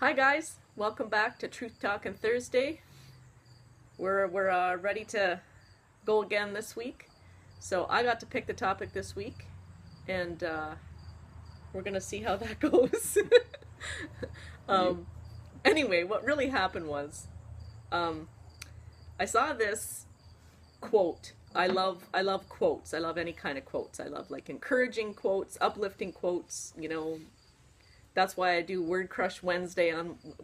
Hi guys, welcome back to Truth Talkin Thursday. We're ready to go again this week. So I got to pick the topic this week, and we're gonna see how that goes. Anyway, what really happened was, I saw this quote. I love quotes. I love any kind of quotes. I love like encouraging quotes, uplifting quotes. You know, that's why I do Word Crush Wednesday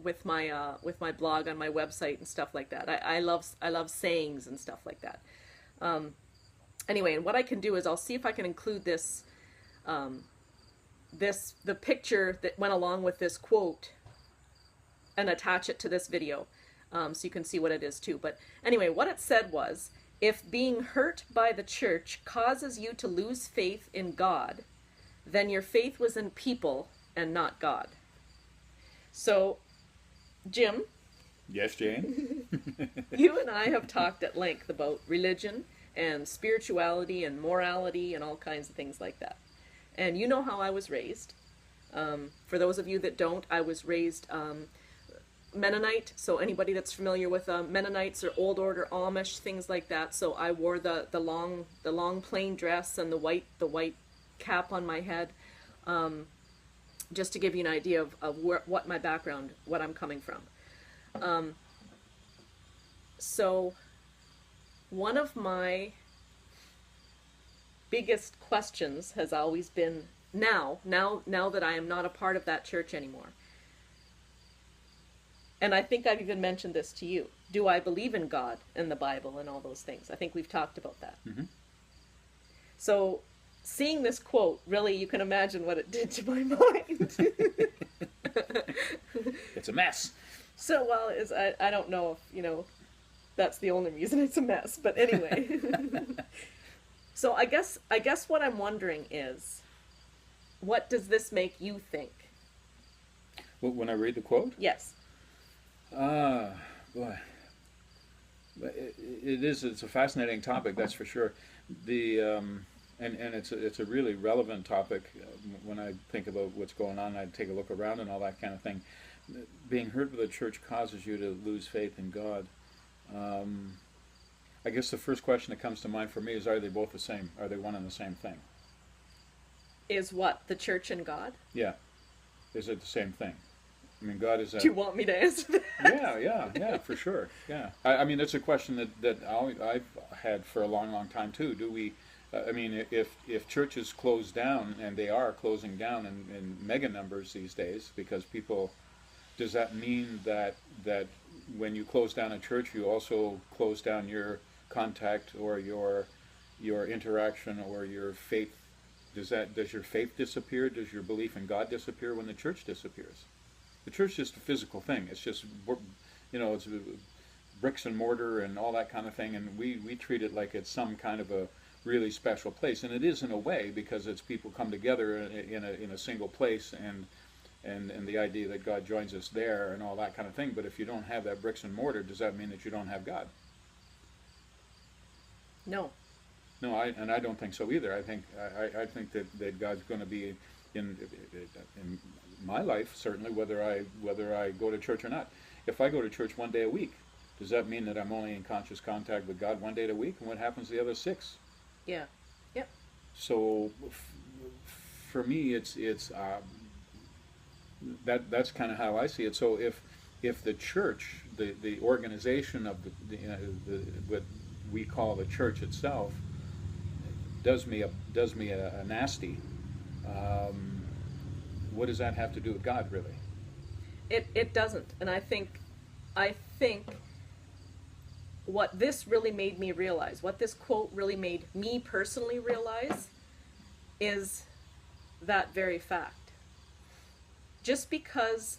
with my blog on my website and stuff like that. I love sayings and stuff like that. Anyway, and what I can do is I'll see if I can include this the picture that went along with this quote and attach it to this video, so you can see what it is too. But anyway, what it said was, if being hurt by the church causes you to lose faith in God, then your faith was in people and not God. So, Jim. Yes, Jane? You and I have talked at length about religion and spirituality and morality and all kinds of things like that. And you know how I was raised. For those of you that don't, I was raised Mennonite, so anybody that's familiar with Mennonites or Old Order Amish, things like that. So I wore the long plain dress and the white cap on my head, just to give you an idea of what my background, what I'm coming from. So one of my biggest questions has always been, now that I am not a part of that church anymore, and I think I've even mentioned this to you, do I believe in God and the Bible and all those things? I think we've talked about that. Mm-hmm. So seeing this quote, really, you can imagine what it did to my mind. It's a mess. So, well, I don't know if, that's the only reason it's a mess, but anyway. So I guess what I'm wondering is, what does this make you think? Well, when I read the quote? Yes. Boy. It's a fascinating topic, that's for sure. And it's a really relevant topic when I think about what's going on. I take a look around and all that kind of thing. Being hurt by the church causes you to lose faith in God. I guess the first question that comes to mind for me is, are they both the same? Are they one and the same thing? Is what? The church and God? Yeah. Is it the same thing? I mean, God is... Do you want me to answer that? Yeah, for sure. Yeah. I mean, it's a question that I've had for a long, long time, too. Do we... I mean, if churches close down, and they are closing down in mega numbers these days, because people... Does that mean that when you close down a church, you also close down your contact or your interaction or your faith? Does your faith disappear? Does your belief in God disappear when the church disappears? The church is just a physical thing. It's just, it's bricks and mortar and all that kind of thing, and we treat it like it's some kind of a really special place, and it is in a way, because it's people come together in a single place, and the idea that God joins us there and all that kind of thing. But if you don't have that bricks and mortar, does that mean that you don't have God? No. No, I don't think so either. I think that God's going to be in my life, certainly, whether I go to church or not. If I go to church one day a week, does that mean that I'm only in conscious contact with God one day a week? And what happens the other 6? Yeah. Yep. So for me, it's that's kind of how I see it. So if the church, the organization of what we call the church itself, does me a nasty, what does that have to do with God, really? It doesn't, and I think what this really made me realize, what this quote really made me personally realize, is that very fact. Just because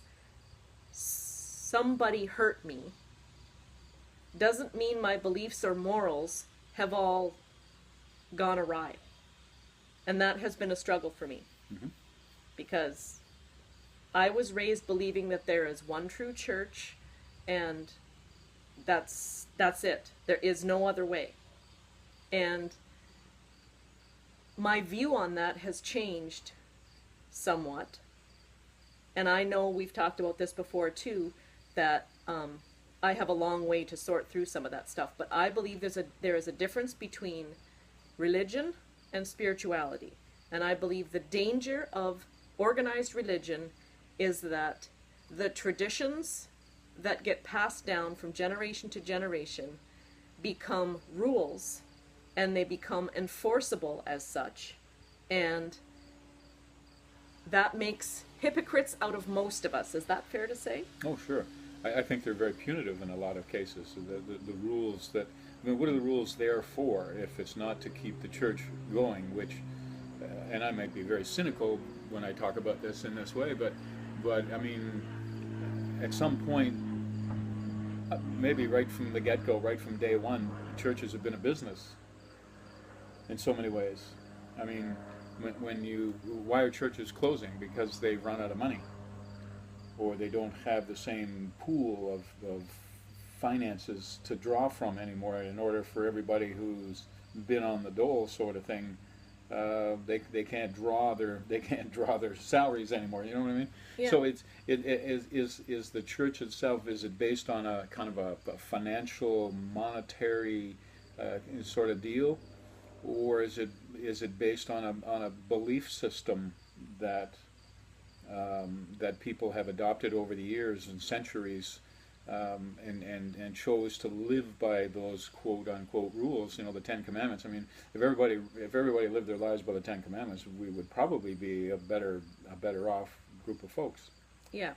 somebody hurt me doesn't mean my beliefs or morals have all gone awry. And that has been a struggle for me. Mm-hmm. Because I was raised believing that there is one true church, and that's it. There is no other way. And my view on that has changed somewhat. and I know we've talked about this before too, that I have a long way to sort through some of that stuff, but I believe there is a difference between religion and spirituality. And I believe the danger of organized religion is that the traditions that get passed down from generation to generation become rules, and they become enforceable as such. And that makes hypocrites out of most of us. Is that fair to say? Oh, sure. I think they're very punitive in a lot of cases. The rules that, I mean, what are the rules there for if it's not to keep the church going, which, and I might be very cynical when I talk about this in this way, but I mean, at some point, maybe right from the get-go, right from day one, churches have been a business in so many ways. I mean, why are churches closing? Because they've run out of money, or they don't have the same pool of finances to draw from anymore. In order for everybody who's been on the dole, sort of thing, they can't draw their salaries anymore. You know what I mean? Yeah. So is the church itself, is it based on a kind of a financial, monetary sort of deal, or is it based on a belief system that that people have adopted over the years and centuries, and chose to live by those quote unquote rules, you know, the Ten Commandments? I mean, if everybody lived their lives by the Ten Commandments, we would probably be a better off group of folks. Yeah,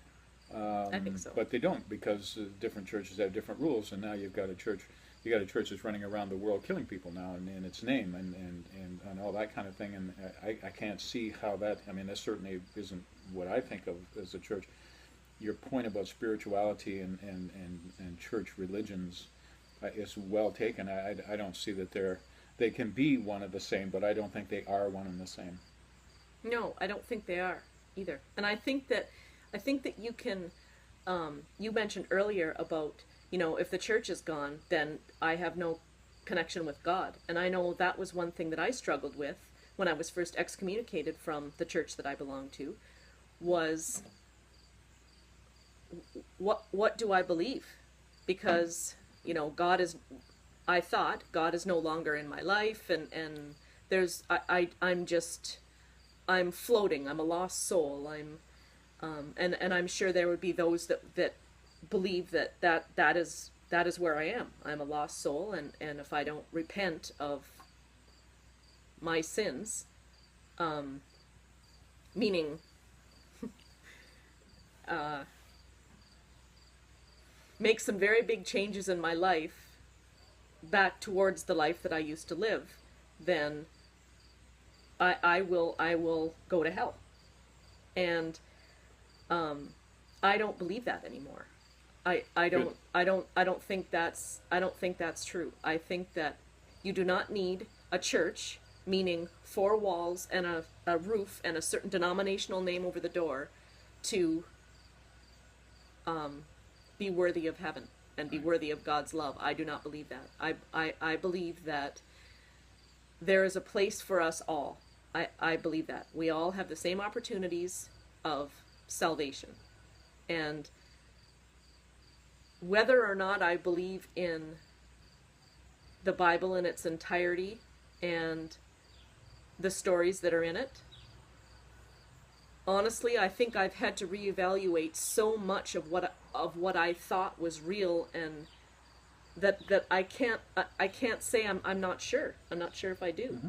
I think so. But they don't, because different churches have different rules, and now you've got a church that's running around the world killing people now in its name, and all that kind of thing. And I can't see how that, I mean, that certainly isn't what I think of as a church. Your point about spirituality and church religions is well taken. I don't see that they can be one and the same, but I don't think they are one and the same. No, I don't think they are either. And I think that you can, you mentioned earlier about, you know, if the church is gone, then I have no connection with God. And I know that was one thing that I struggled with when I was first excommunicated from the church that I belonged to, was what do I believe? Because, you know, I thought God is no longer in my life, and there's, I'm floating, I'm a lost soul, and I'm sure there would be those that believe that is where I am. I'm a lost soul, and if I don't repent of my sins, meaning make some very big changes in my life back towards the life that I used to live, then I will go to hell. And I don't believe that anymore. I don't think that's true. I think that you do not need a church, meaning 4 walls and a roof and a certain denominational name over the door, to be worthy of heaven and be worthy of God's love. I do not believe that. I believe that there is a place for us all. I believe that. We all have the same opportunities of salvation. And whether or not I believe in the Bible in its entirety and the stories that are in it, honestly, I think I've had to reevaluate so much of what I thought was real, and that I can't say I'm not sure. I'm not sure if I do. Mm-hmm.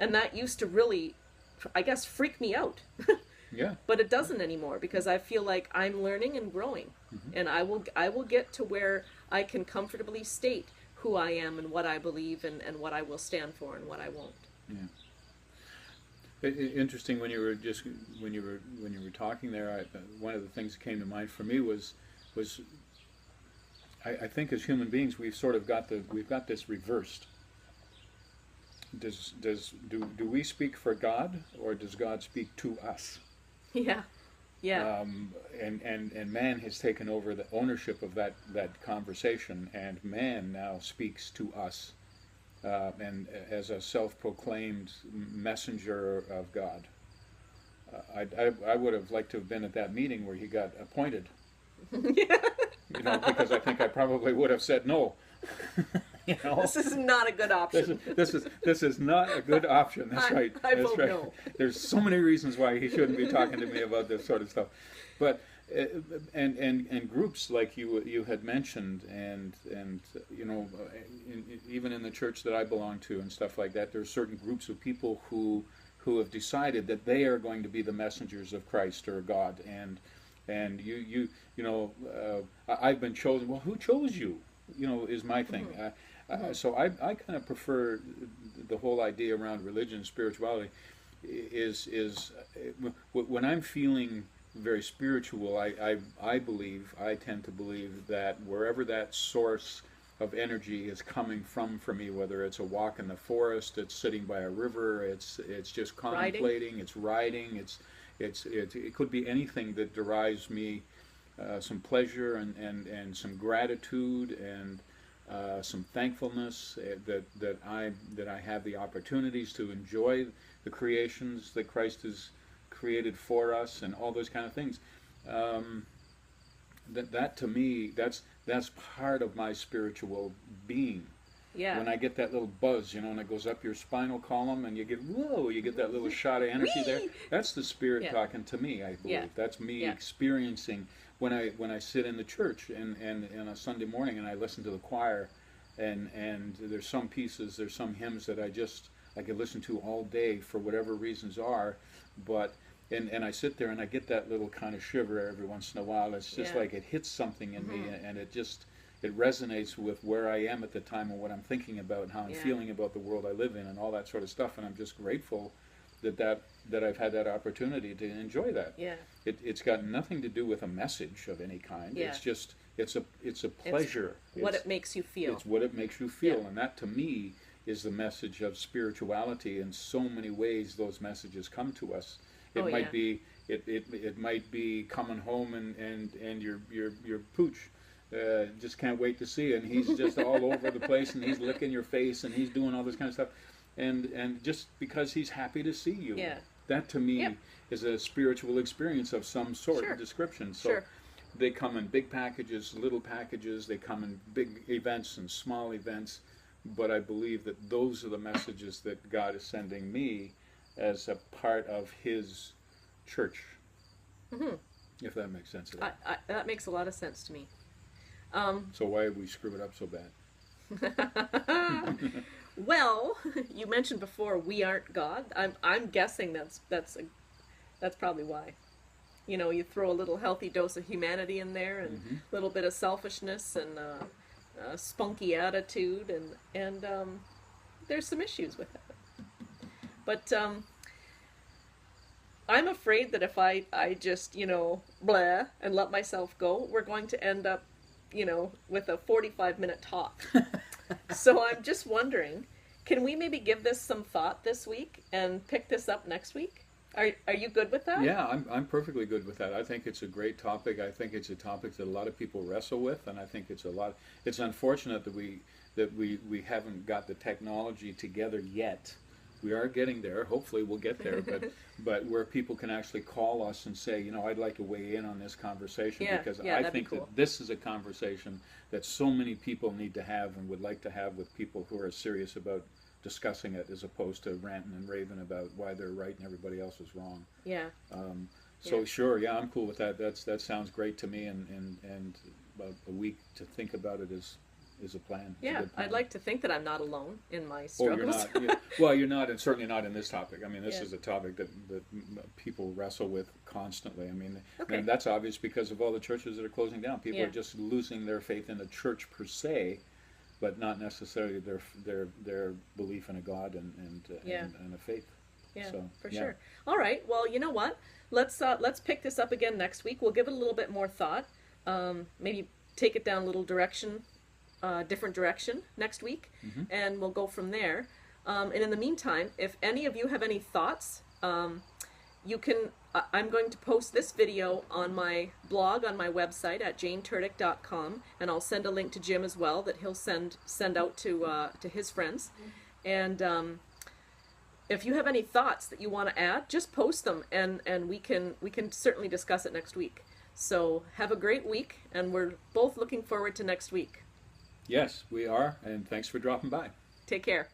And that used to really, I guess, freak me out. Yeah. But it doesn't anymore, because I feel like I'm learning and growing. Mm-hmm. And I will get to where I can comfortably state who I am and what I believe and what I will stand for and what I won't. Yeah. Interesting, when you were talking there, one of the things that came to mind for me was I think as human beings we've got this reversed. Do we speak for God, or does God speak to us? Yeah. Yeah. And man has taken over the ownership of that conversation, and man now speaks to us, and as a self-proclaimed messenger of God. I would have liked to have been at that meeting where he got appointed. Yeah. Because I think I probably would have said no. This is not a good option. This is not a good option. That's right. I That's vote right. no. There's so many reasons why he shouldn't be talking to me about this sort of stuff. But and groups like you had mentioned, and even in the church that I belong to and stuff like that, there's certain groups of people who have decided that they are going to be the messengers of Christ or God, and I've been chosen. Well, who chose you? Is my thing. So I kind of prefer the whole idea around religion and spirituality is when I'm feeling very spiritual, I believe, I tend to believe that wherever that source of energy is coming from for me, whether it's a walk in the forest, it's sitting by a river, it's just contemplating, it's riding, it could be anything that derives me some pleasure and some gratitude and some thankfulness that I have the opportunities to enjoy the creations that Christ has created for us and all those kind of things. That to me, that's part of my spiritual being. Yeah. When I get that little buzz, and it goes up your spinal column, and you get that little shot of energy there. That's the Spirit talking to me, I believe. That's me experiencing when I sit in the church and on a Sunday morning and I listen to the choir, and there's some pieces, there's some hymns that I could listen to all day for whatever reasons are, but and I sit there and I get that little kind of shiver every once in a while. It's just like it hits something in me, and it resonates with where I am at the time and what I'm thinking about and how I'm feeling about the world I live in and all that sort of stuff. And I'm just grateful that I've had that opportunity to enjoy that. Yeah. It's got nothing to do with a message of any kind. Yeah. It's just it's a pleasure. It's what it makes you feel. It's what it makes you feel, and that to me is the message of spirituality. In so many ways, those messages come to us. It might be it might be coming home and your pooch just can't wait to see you, and he's just all over the place, and he's licking your face, and he's doing all this kind of stuff, and just because he's happy to see you. Yeah. That to me is a spiritual experience of some sort of description. So they come in big packages, little packages, they come in big events and small events, but I believe that those are the messages that God is sending me as a part of His church. If that makes sense at all. That makes a lot of sense to me. So why have we screwed it up so bad? Well, you mentioned before we aren't God. I'm guessing that's probably why. You throw a little healthy dose of humanity in there, and a little bit of selfishness and a spunky attitude, and there's some issues with it. But I'm afraid that if I just blah and let myself go, we're going to end up with a 45-minute talk. So I'm just wondering, can we maybe give this some thought this week and pick this up next week? Are you good with that? Yeah, I'm perfectly good with that. I think it's a great topic. I think it's a topic that a lot of people wrestle with, and I think it's unfortunate that we haven't got the technology together yet. We are getting there. Hopefully we'll get there, but where people can actually call us and say, I'd like to weigh in on this conversation, because I think that this is a conversation that so many people need to have and would like to have with people who are serious about discussing it, as opposed to ranting and raving about why they're right and everybody else is wrong. Yeah. Sure, I'm cool with that. That sounds great to me, and about a week to think about it is a plan. Yeah, I'd like to think that I'm not alone in my Oh, struggles. you're not. Well, you're not, and certainly not in this topic. I mean, this is a topic that people wrestle with constantly. I mean, and that's obvious because of all the churches that are closing down. People are just losing their faith in the church per se, but not necessarily their belief in a God and a faith. Yeah, sure. All right. Well, you know what? Let's pick this up again next week. We'll give it a little bit more thought. Maybe take it down a little different direction next week, and we'll go from there. And in the meantime, if any of you have any thoughts, you can. I'm going to post this video on my blog on my website at janeturdick.com, and I'll send a link to Jim as well that he'll send out to his friends. And if you have any thoughts that you want to add, just post them, and we can certainly discuss it next week. So have a great week, and we're both looking forward to next week. Yes, we are, and thanks for dropping by. Take care.